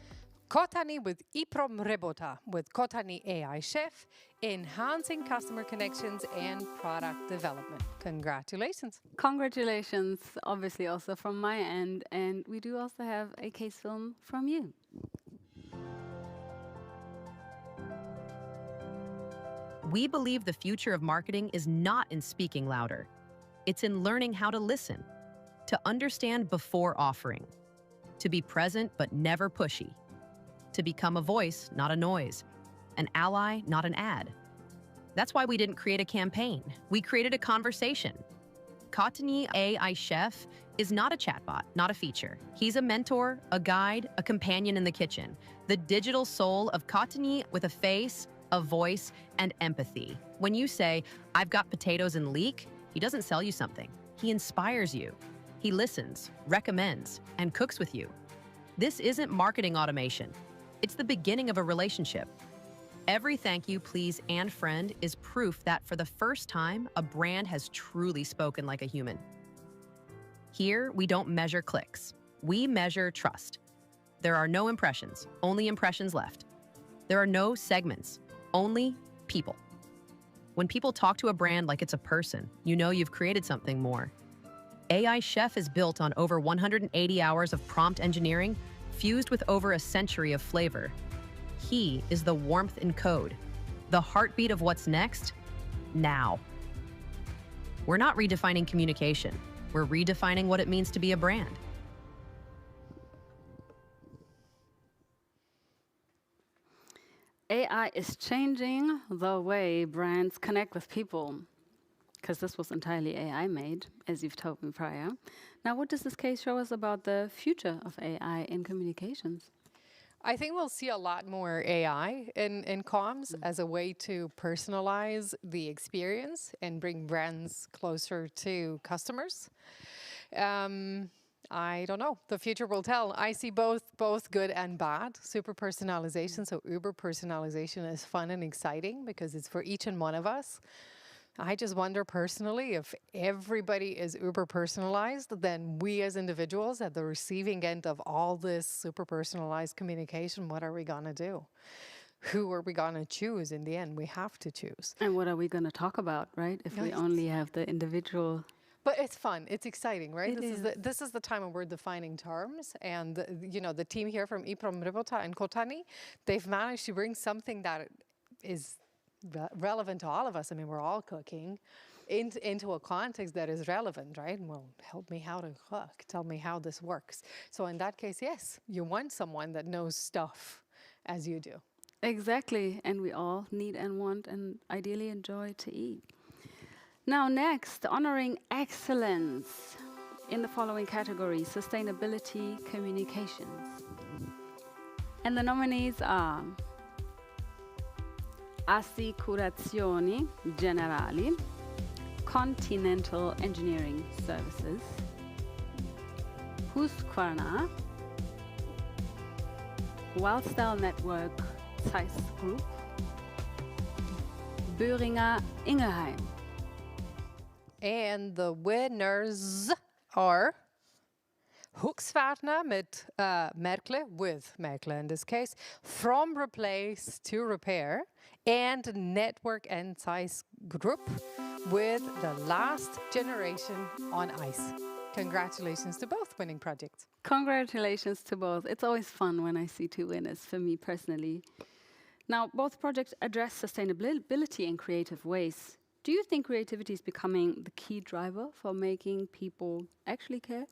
Kotani with Iprom Rebota with Kotani AI Chef, enhancing customer connections and product development. Congratulations. Congratulations, obviously also from my end. And we do also have a case film from you. We believe the future of marketing is not in speaking louder. It's in learning how to listen, to understand before offering, to be present but never pushy, to become a voice, not a noise, an ally, not an ad. That's why we didn't create a campaign. We created a conversation. Kotani AI Chef is not a chatbot, not a feature. He's a mentor, a guide, a companion in the kitchen, the digital soul of Kotani with a face, a voice, and empathy. When you say, "I've got potatoes and leek," he doesn't sell you something. He inspires you. He listens, recommends, and cooks with you. This isn't marketing automation. It's the beginning of a relationship. Every thank you, please, and friend is proof that for the first time, a brand has truly spoken like a human. Here, we don't measure clicks. We measure trust. There are no impressions, only impressions left. There are no segments, only people. When people talk to a brand like it's a person, you know you've created something more. AI Chef is built on over 180 hours of prompt engineering, fused with over a century of flavor. He is the warmth in code, the heartbeat of what's next, now. We're not redefining communication. We're redefining what it means to be a brand. AI is changing the way brands connect with people, because this was entirely AI made, as you've told me prior. Now, what does this case show us about the future of AI in communications? I think we'll see a lot more AI in comms as a way to personalize the experience and bring brands closer to customers. I don't know. The future will tell. I see both good and bad. Super personalization, so uber personalization is fun and exciting because it's for each and one of us. I just wonder personally if everybody is uber personalized, then we as individuals at the receiving end of all this super personalized communication, what are we going to do? Who are we going to choose in the end? We have to choose. And what are we going to talk about, right? If we only have the individual. But it's fun. It's exciting, right? It This is the time when we're defining terms. And, the team here from IPROM Ribota and Kotani, they've managed to bring something that is relevant to all of us. I mean, we're all cooking into a context that is relevant, right? Well, help me how to cook. Tell me how this works. So in that case, yes, you want someone that knows stuff as you do. Exactly. And we all need and want and ideally enjoy to eat. Now, next, honoring excellence in the following categories: sustainability communications. And the nominees are Assicurazioni Generali, Continental Engineering Services, Husqvarna, Wildstyle Network CEST Group, Böhringer Ingelheim. And the winners are Husqvarna mit Merkle, with Merkle in this case, from replace to repair, and Network and CEST Group with the last generation on ice. Congratulations to both winning projects. Congratulations to both. It's always fun when I see two winners, for me personally. Now, both projects address sustainability in creative ways. Do you think creativity is becoming the key driver for making people actually care?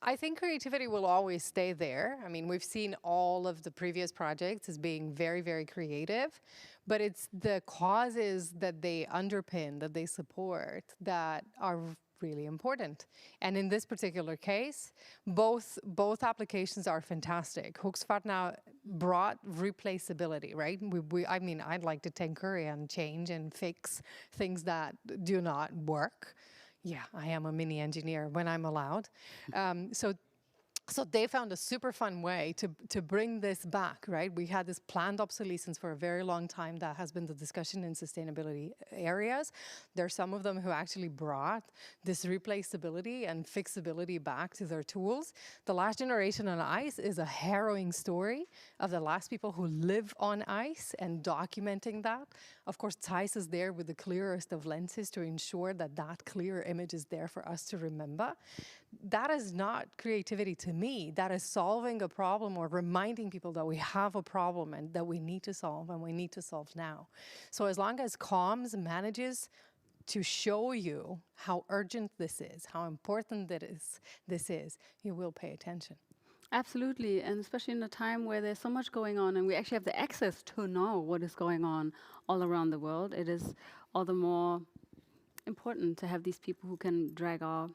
I think creativity will always stay there. I mean, we've seen all of the previous projects as being very, very creative, but it's the causes that they underpin, that they support, that are really important. And in this particular case, both applications are fantastic. Husqvarna brought replaceability, right? I mean, I'd like to tinker and change and fix things that do not work. Yeah, I am a mini engineer when I'm allowed. So they found a super fun way to bring this back, right? We had this planned obsolescence for a very long time. That has been the discussion in sustainability areas. There are some of them who actually brought this replaceability and fixability back to their tools. The last generation on ice is a harrowing story of the last people who live on ice and documenting that. Of course, CEST is there with the clearest of lenses to ensure that that clear image is there for us to remember. That is not creativity to me. That is solving a problem or reminding people that we have a problem and that we need to solve, and we need to solve now. So as long as comms manages to show you how urgent this is, how important this is, you will pay attention. Absolutely, and especially in a time where there's so much going on and we actually have the access to know what is going on all around the world, it is all the more important to have these people who can drag our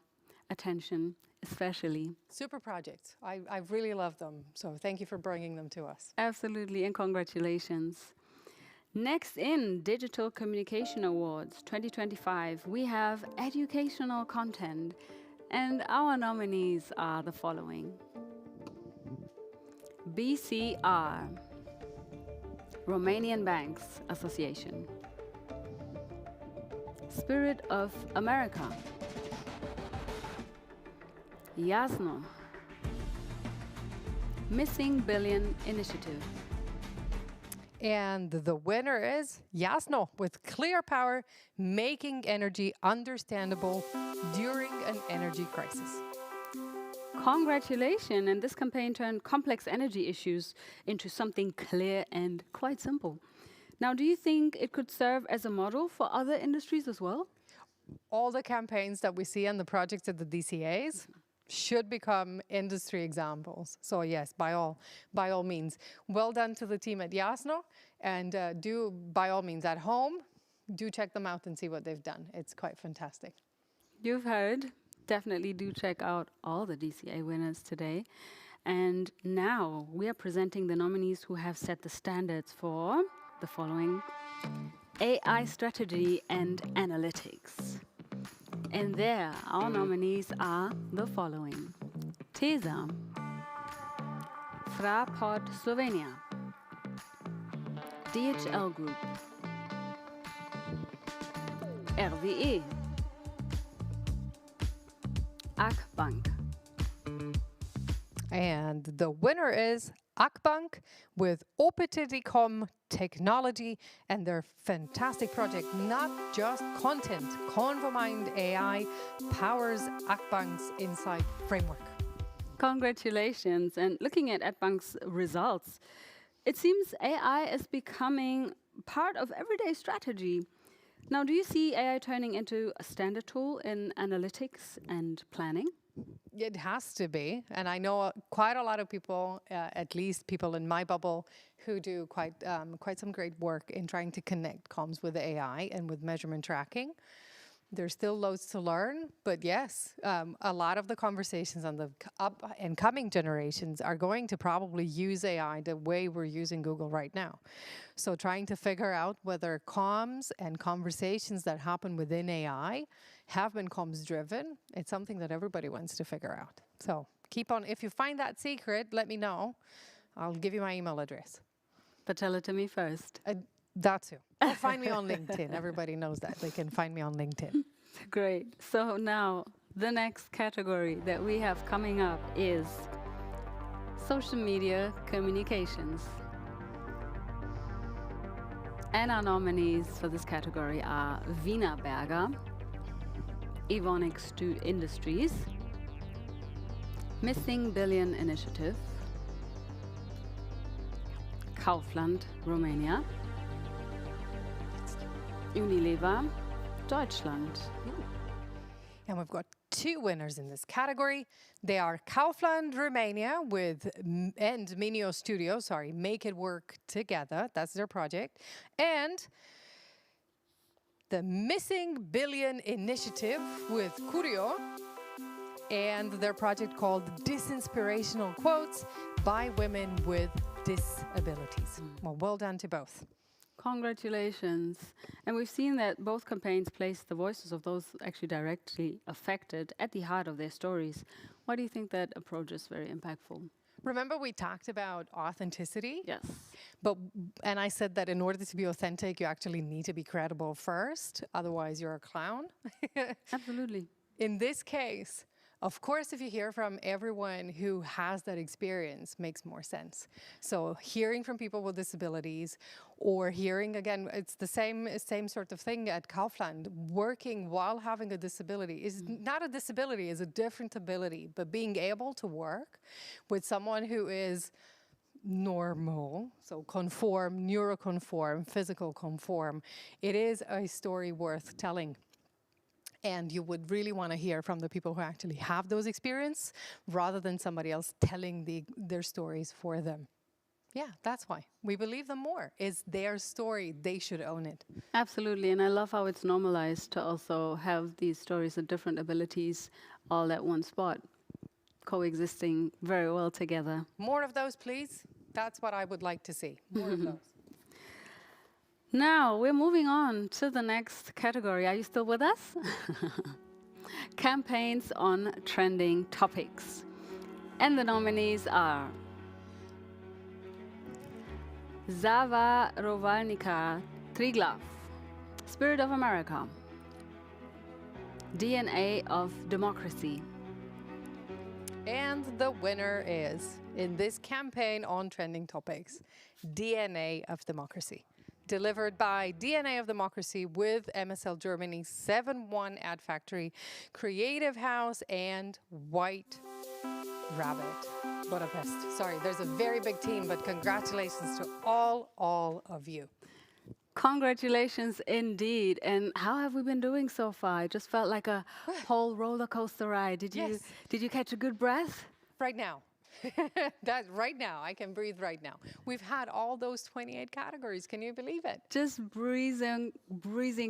attention, especially. Super projects. I really love them. So thank you for bringing them to us. Absolutely, and congratulations. Next in Digital Communication Awards 2025, we have educational content, and our nominees are the following: BCR, Romanian Banks Association, Spirit of America, Jasno, Missing Billion Initiative. And the winner is Jasno with Clear Power, making energy understandable during an energy crisis. Congratulations, and this campaign turned complex energy issues into something clear and quite simple. Now, do you think it could serve as a model for other industries as well? All the campaigns that we see and the projects at the DCAs should become industry examples. So yes, by all means. Well done to the team at Jasno, and do, by all means, at home, do check them out and see what they've done. It's quite fantastic. You've heard. Definitely do check out all the DCA winners today. And now we are presenting the nominees who have set the standards for the following: AI strategy and analytics. And there, our nominees are the following: TESA, Fraport Slovenia, DHL Group, RWE. Akbank. And the winner is Akbank with OpenTelecom technology and their fantastic project, not just content. Convomind AI powers Akbank's Insight framework. Congratulations. And looking at Akbank's results, it seems AI is becoming part of everyday strategy. Now, do you see AI turning into a standard tool in analytics and planning? It has to be. And I know quite a lot of people, at least people in my bubble, who do quite some great work in trying to connect comms with AI and with measurement tracking. There's still loads to learn, but yes, a lot of the conversations on the up and coming generations are going to probably use AI the way we're using Google right now. So trying to figure out whether comms and conversations that happen within AI have been comms driven, it's something that everybody wants to figure out. So keep on, if you find that secret, let me know. I'll give you my email address. But tell it to me first. That too. Or find me on LinkedIn. Everybody knows that. They can find me on LinkedIn. Great. So now the next category that we have coming up is social media communications. And our nominees for this category are Wienerberger, Evonik Industries, Missing Billion Initiative, Kaufland, Romania, Unilever, Deutschland. And we've got two winners in this category. They are Kaufland, Romania and Minio Studio, Make It Work Together. That's their project. And the Missing Billion Initiative with Curio and their project called Disinspirational Quotes by Women with Disabilities. Well done to both. Congratulations. And we've seen that both campaigns place the voices of those actually directly affected at the heart of their stories. Why do you think that approach is very impactful? Remember we talked about authenticity? Yes. And I said that in order to be authentic, you actually need to be credible first. Otherwise, you're a clown. Absolutely. In this case, of course, if you hear from everyone who has that experience, makes more sense. So hearing from people with disabilities, or hearing, again, it's the same sort of thing at Kaufland. Working while having a disability is not a disability, it's a different ability. But being able to work with someone who is normal, so conform, neuroconform, physical conform, it is a story worth telling. And you would really want to hear from the people who actually have those experiences rather than somebody else telling their stories for them. Yeah, that's why. We believe them more. It's their story. They should own it. Absolutely. And I love how it's normalized to also have these stories of different abilities all at one spot, coexisting very well together. More of those, please. That's what I would like to see. More of those. Now, we're moving on to the next category. Are you still with us? Campaigns on trending topics. And the nominees are Zavarovalnica Triglav, Spirit of America, DNA of Democracy. And the winner is, in this campaign on trending topics, DNA of Democracy. Delivered by DNA of Democracy with MSL Germany, 7-1 Ad Factory, Creative House, and White Rabbit Budapest. Sorry, there's a very big team, but congratulations to all of you. Congratulations indeed. And how have we been doing so far? It just felt like a whole roller coaster ride. Did you catch a good breath? Right now. Right now, I can breathe right now. We've had all those 28 categories. Can you believe it? Just breezing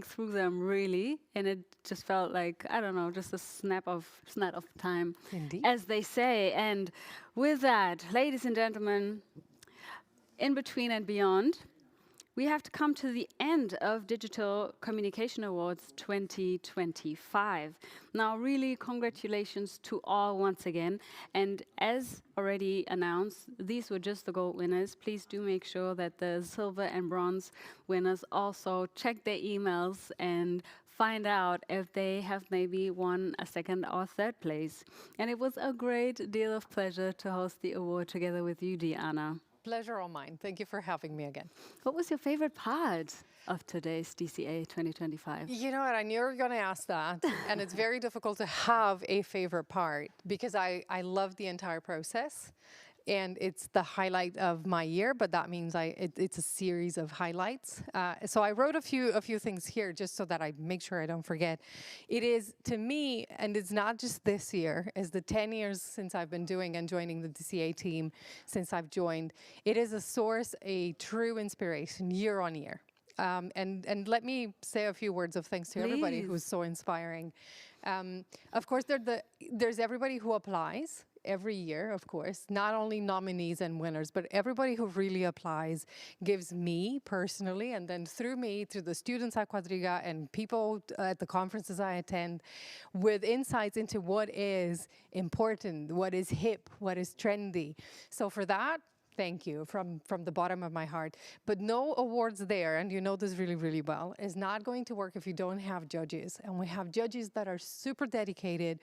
through them, really. And it just felt like, I don't know, just a snap of time, Indeed. As they say. And with that, ladies and gentlemen, in between and beyond, we have to come to the end of Digital Communication Awards 2025. Now, really, congratulations to all once again. And as already announced, these were just the gold winners. Please do make sure that the silver and bronze winners also check their emails and find out if they have maybe won a second or third place. And it was a great deal of pleasure to host the award together with you, Diana. Pleasure all mine. Thank you for having me again. What was your favorite part of today's DCA 2025? You know what, I knew you were going to ask that. And it's very difficult to have a favorite part because I love the entire process. And it's the highlight of my year, but that means it's a series of highlights. So I wrote a few things here just so that I make sure I don't forget. It is, to me, and it's not just this year, it's the 10 years since I've been doing and joining the DCA team since I've joined. It is a source, a true inspiration year on year. And let me say a few words of thanks to everybody who's so inspiring. Of course, there's everybody who applies every year, of course, not only nominees and winners, but everybody who really applies gives me personally, and then through me, through the students at Quadriga and people at the conferences I attend, with insights into what is important, what is hip, what is trendy. So for that, thank you from the bottom of my heart. But no awards there, and you know this really, really well, is not going to work if you don't have judges. And we have judges that are super dedicated,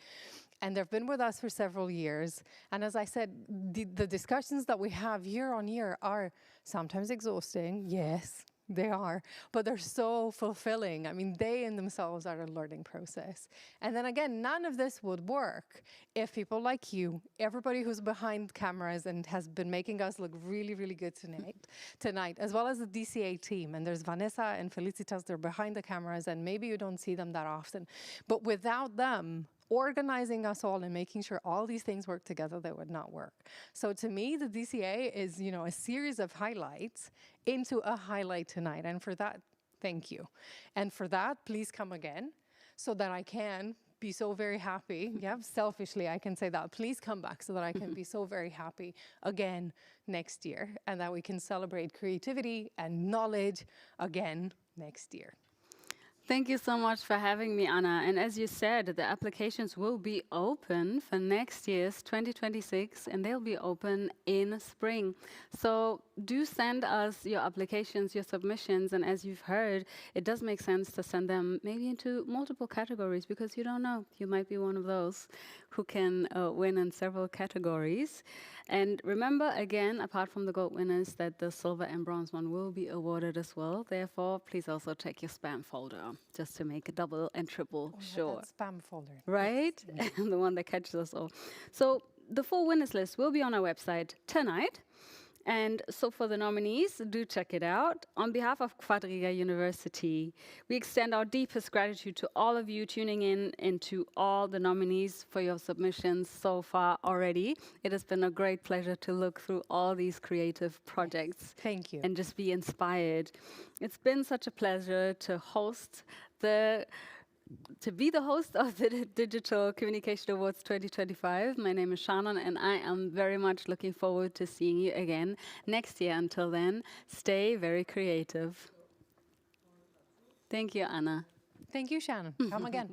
and they've been with us for several years. And as I said, the discussions that we have year on year are sometimes exhausting, yes, they are, but they're so fulfilling. I mean, they in themselves are a learning process. And then again, none of this would work if people like you, everybody who's behind cameras and has been making us look really, really good tonight, as well as the DCA team. And there's Vanessa and Felicitas, they're behind the cameras, and maybe you don't see them that often. But without them, organizing us all and making sure all these things work together, they would not work. So to me, the DCA is, you know, a series of highlights into a highlight tonight. And for that, thank you. And for that, please come again so that I can be so very happy. Yeah, selfishly, I can say that. Please come back so that I can be so very happy again next year, and that we can celebrate creativity and knowledge again next year. Thank you so much for having me, Anna. And as you said, the applications will be open for next year's 2026, and they'll be open in spring. So do send us your applications, your submissions, and as you've heard, it does make sense to send them maybe into multiple categories, because you don't know, you might be one of those who can win in several categories. And remember, again, apart from the gold winners, that the silver and bronze one will be awarded as well. Therefore, please also check your spam folder, just to make a double and triple sure. Spam folder. Right? Yes. The one that catches us all. So the full winners list will be on our website tonight. And so for the nominees, do check it out. On behalf of Quadriga University, we extend our deepest gratitude to all of you tuning in and to all the nominees for your submissions so far already. It has been a great pleasure to look through all these creative projects. Thank you. And just be inspired. It's been such a pleasure to be the host of the Digital Communication Awards 2025. My name is Shannon, and I am very much looking forward to seeing you again next year. Until then, stay very creative. Thank you, Anna. Thank you, Shannon. Come again.